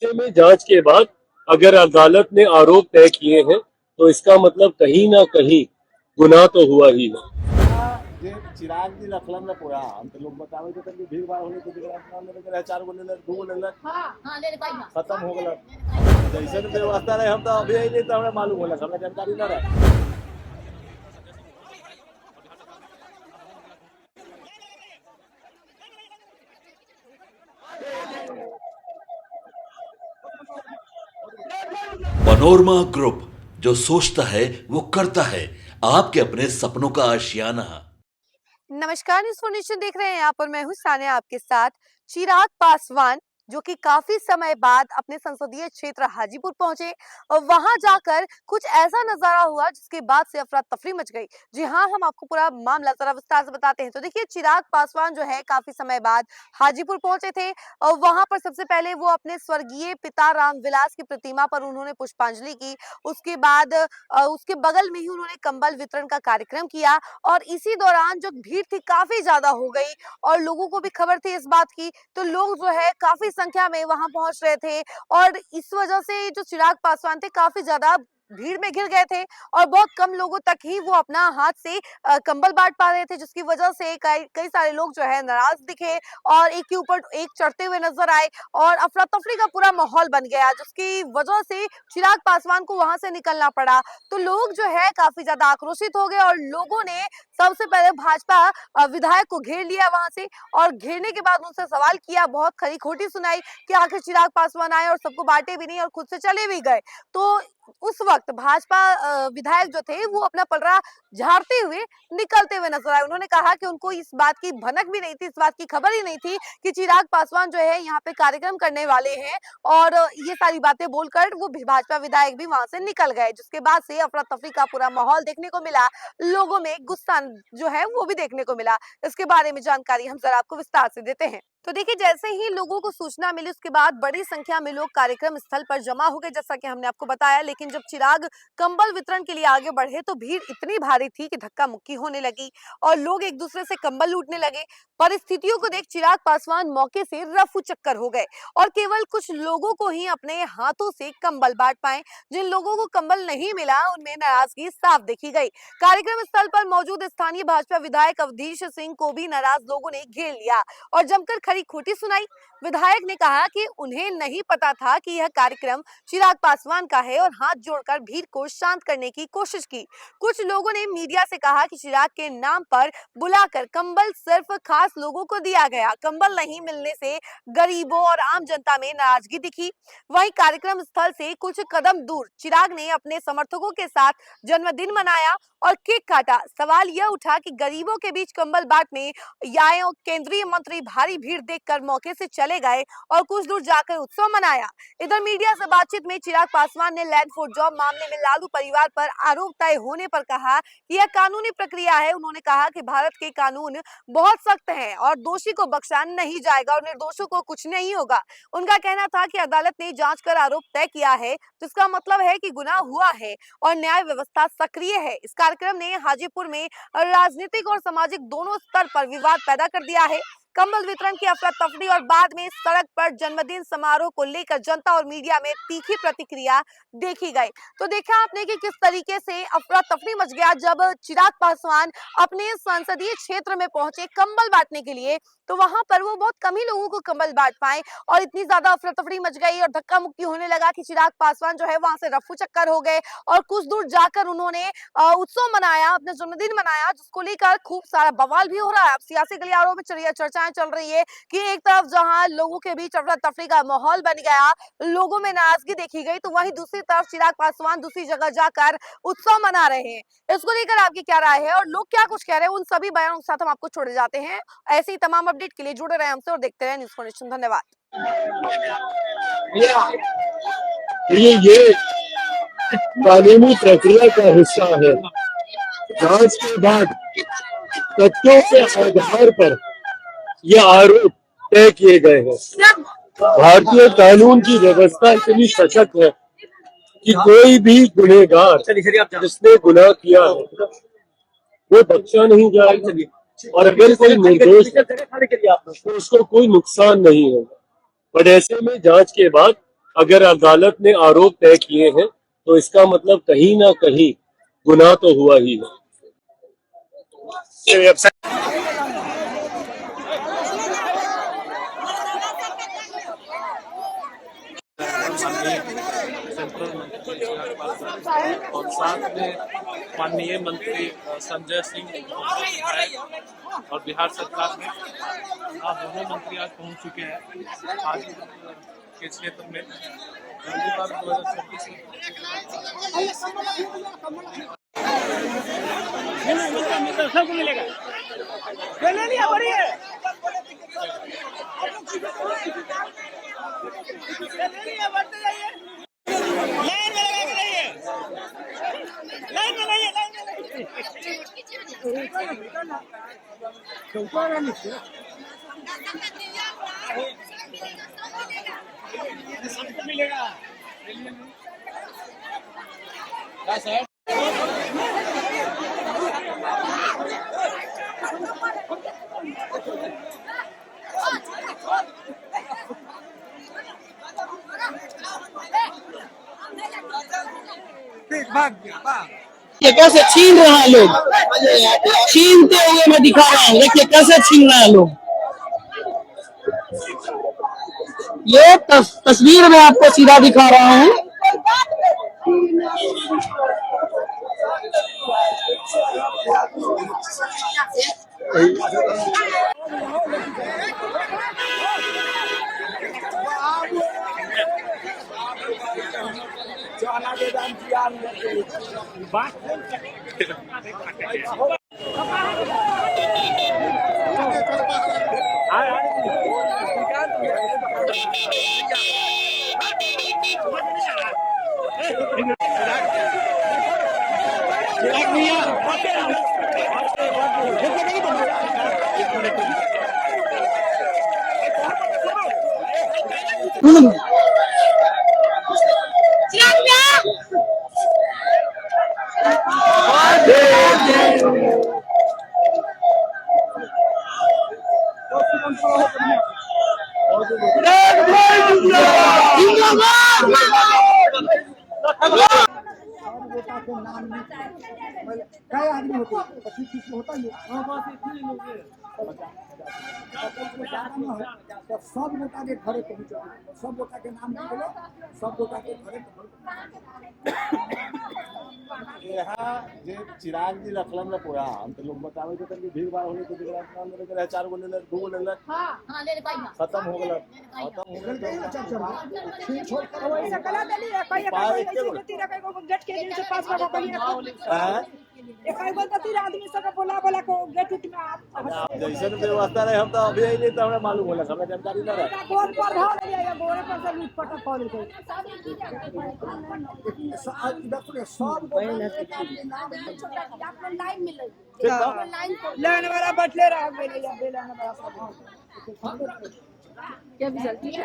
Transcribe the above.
ऐसे में जांच के बाद अगर अदालत ने आरोप तय किए हैं तो इसका मतलब कहीं ना कहीं गुनाह तो हुआ ही है। जे चिराग जी रखलन ना पूरा हम तो लोग बतावे के तक भीड़ भाड़ होने के बिगड़ा ना ले 4 गो ले 2 गो ले हां ले पाई ना खत्म हो गला जैसे व्यवस्था रहे हम तो अभी ही नहीं तो हमरा मालूम होला हमरा जानकारी ना रहे। मनोरमा ग्रुप, जो सोचता है वो करता है। आपके अपने सपनों का आशियाना। नमस्कार, न्यूज़ फॉर नेशन देख रहे हैं आप और मैं हूं सानिया आपके साथ। चिराग पासवान जो कि काफी समय बाद अपने संसदीय क्षेत्र हाजीपुर पहुंचे और वहां जाकर कुछ ऐसा नजारा हुआ जिसके बाद से अफरा तफरी मच गई। जी हां, हम आपको पूरा मामला जरा विस्तार से बताते हैं। तो देखिए, चिराग पासवान जो है काफी समय बाद हाजीपुर पहुंचे थे और वहां पर सबसे पहले वो अपने स्वर्गीय पिता रामविलास की प्रतिमा पर उन्होंने पुष्पांजलि की। उसके बाद उसके बगल में ही उन्होंने कंबल वितरण का कार्यक्रम किया और इसी दौरान जो भीड़ थी काफी ज्यादा हो गई और लोगों को भी खबर थी इस बात की, तो लोग जो है काफी संख्या में वहां पहुंच रहे थे और इस वजह से जो चिराग पासवान थे काफी ज्यादा भीड़ में घिर गए थे और बहुत कम लोगों तक ही वो अपना हाथ से कंबल बांट पा रहे थे, जिसकी वजह से कई कई सारे लोग जो है नाराज दिखे और एक के ऊपर एक चढ़ते हुए नजर आए और अफरा तफरी का पूरा माहौल बन गया, जिसकी वजह से चिराग पासवान को वहां से निकलना पड़ा। तो लोग जो है काफी ज्यादा आक्रोशित हो गए और लोगों ने सबसे पहले भाजपा विधायक को घेर लिया वहां से और घेरने के बाद उनसे सवाल किया, बहुत खरी खोटी सुनाई कि आखिर चिराग पासवान आए और सबको बांटे भी नहीं और खुद से चले भी गए। तो उस वक्त भाजपा विधायक जो थे वो अपना पलड़ा झाड़ते हुए निकलते हुए नजर आए। उन्होंने कहा कि उनको इस बात की भनक भी नहीं थी, इस बात की खबर ही नहीं थी कि चिराग पासवान जो है यहाँ पे कार्यक्रम करने वाले हैं और ये सारी बातें बोलकर वो भाजपा विधायक भी वहां से निकल गए, जिसके बाद से अफरा तफरी का पूरा माहौल देखने को मिला। लोगों में गुस्सा जो है वो भी देखने को मिला। इसके बारे में जानकारी हम जरा आपको विस्तार से देते हैं। तो देखिए, जैसे ही लोगों को सूचना मिली उसके बाद बड़ी संख्या में लोग कार्यक्रम स्थल पर जमा हो गए, जैसा कि हमने आपको बताया। लेकिन जब चिराग कंबल वितरण के लिए आगे बढ़े तो भीड़ इतनी भारी थी कि धक्का मुक्की होने लगी और लोग एक दूसरे से कंबल लूटने लगे। परिस्थितियों को देख चिराग पासवान मौके से रफू चक्कर हो गए और केवल कुछ लोगों को ही अपने हाथों से कंबल बांट पाए। जिन लोगों को कंबल नहीं मिला उनमें नाराजगी साफ देखी गई। कार्यक्रम स्थल पर मौजूद स्थानीय भाजपा विधायक अवधेश सिंह को भी नाराज लोगों ने घेर लिया और जमकर खरी खोटी सुनाई। विधायक ने कहा कि उन्हें नहीं पता था कि यह कार्यक्रम चिराग पासवान का है और हाथ जोड़कर भीड़ को शांत करने की कोशिश की। कुछ लोगों ने मीडिया से कहा कि चिराग के नाम पर बुलाकर कंबल सिर्फ खास लोगों को दिया गया। कंबल नहीं मिलने से गरीबों और आम जनता में नाराजगी दिखी। वहीं कार्यक्रम स्थल से कुछ कदम दूर चिराग ने अपने समर्थकों के साथ जन्मदिन मनाया और केक काटा। सवाल यह उठा कि गरीबों के बीच कंबल बांटने आए केंद्रीय मंत्री भारी भीड़ देखकर मौके से चले गए और कुछ दूर जाकर उत्सव मनाया। इधर मीडिया से बातचीत में चिराग पासवान ने लैंड फॉर जॉब मामले में लालू परिवार पर आरोप तय होने पर कहा कि यह कानूनी प्रक्रिया है। उन्होंने कहा कि भारत के कानून बहुत सख्त हैं और दोषी को बख्शा नहीं जाएगा और निर्दोषों को कुछ नहीं होगा। उनका कहना था कि अदालत ने जांच कर आरोप तय किया है, जिसका मतलब है कि गुनाह हुआ है और न्याय व्यवस्था सक्रिय है। इस कार्यक्रम ने हाजीपुर में राजनीतिक और सामाजिक दोनों स्तर पर विवाद पैदा कर दिया है। कंबल वितरण की अफरा तफरी और बाद में सड़क पर जन्मदिन समारोह को लेकर जनता और मीडिया में तीखी प्रतिक्रिया देखी गई। तो देखा आपने कि किस तरीके से अफरा तफरी मच गया जब चिराग पासवान अपने संसदीय क्षेत्र में पहुंचे कंबल बांटने के लिए। तो वहां पर वो बहुत कम ही लोगों को कंबल बांट पाए और इतनी ज्यादा अफरा तफरी मच गई और धक्का मुक्की होने लगा कि चिराग पासवान जो है वहां से रफू चक्कर हो गए और कुछ दूर जाकर उन्होंने उत्सव मनाया, अपना जन्मदिन मनाया, जिसको लेकर खूब सारा बवाल भी हो रहा है। अब सियासी गलियारों में चर्चाएं चल रही है कि एक तरफ जहां लोगों के बीच अफरा तफरी का माहौल बन गया, लोगों में नाराजगी देखी गई, तो वहीं दूसरी तरफ चिराग पासवान दूसरी जगह जाकर उत्सव मना रहे हैं। इसको लेकर आपकी क्या राय है और लोग क्या कुछ कह रहे हैं, उन सभी बयानों के साथ हम आपको छोड़े जाते हैं। ऐसे ही तमाम अपडेट के लिए जुड़े रहे हमसे और देखते रहे न्यूज़ फॉर नेशन। धन्यवाद। ये कानूनी प्रक्रिया का हिस्सा है। जांच के बाद तथ्यों के आधार पर ये आरोप तय किए गए हैं। भारतीय कानून की व्यवस्था इतनी सशक्त है कि कोई भी गुनहगार जिसने गुनाह किया है वो बख्शा नहीं जाएगा और अगर कोई निर्दोष है तो उसको कोई नुकसान नहीं होगा। बट ऐसे में जांच के बाद अगर अदालत ने आरोप तय किए हैं तो इसका मतलब कहीं ना कहीं गुनाह तो हुआ ही है। सेंट्रल मंत्री चिराग पासवान और साथ में माननीय मंत्री संजय सिंह और बिहार सरकार में आज दोनों मंत्री आज पहुंच चुके हैं आज के क्षेत्र में पहली बार 2026 सबको मिलेगा ले लिया बढ़िया बढ़ते जाइए लाइन में लगा के रहिए लाइन में रहिए सबको मिलेगा ये कैसे छीन रहा है लोग, छीनते हुए मैं दिखा रहा हूँ। देखिए कैसे छीन रहा है लोग। ये तस्वीर में आपको सीधा दिखा रहा हूँ। क्या आदमी होते हैं 25-30 होता ही तो सब नेता के घरे पहुंचा सब नेता के नाम नहीं बोलो सब नेता के घरे यहाँ जे चिराग जी रखलन ना पूरा हम तो लोग बतावे तो कि भीड़ भाड़ होली तो दिखला नाम ले के 4 गो ले 2 गो ले हां ले पाई खत्म हो गया छोड़ कर वैसा कला दली है कोई तीरा कोई गेट के दिन से पास का कोई एक कोई बोलता तीरा आदमी सब बोला को गेट उठ में आप जैसे व्यवस्था रहे हम तो अभी ही नहीं तो हमें मालूम होला हमें जानकारी ना रहे बोर पर हो गया या बोरे पर से लूट पटा कर दे सब लाइन मिले लाइन वाला बटले रहा बेले या बेला ना बड़ा सब क्या भी चलती है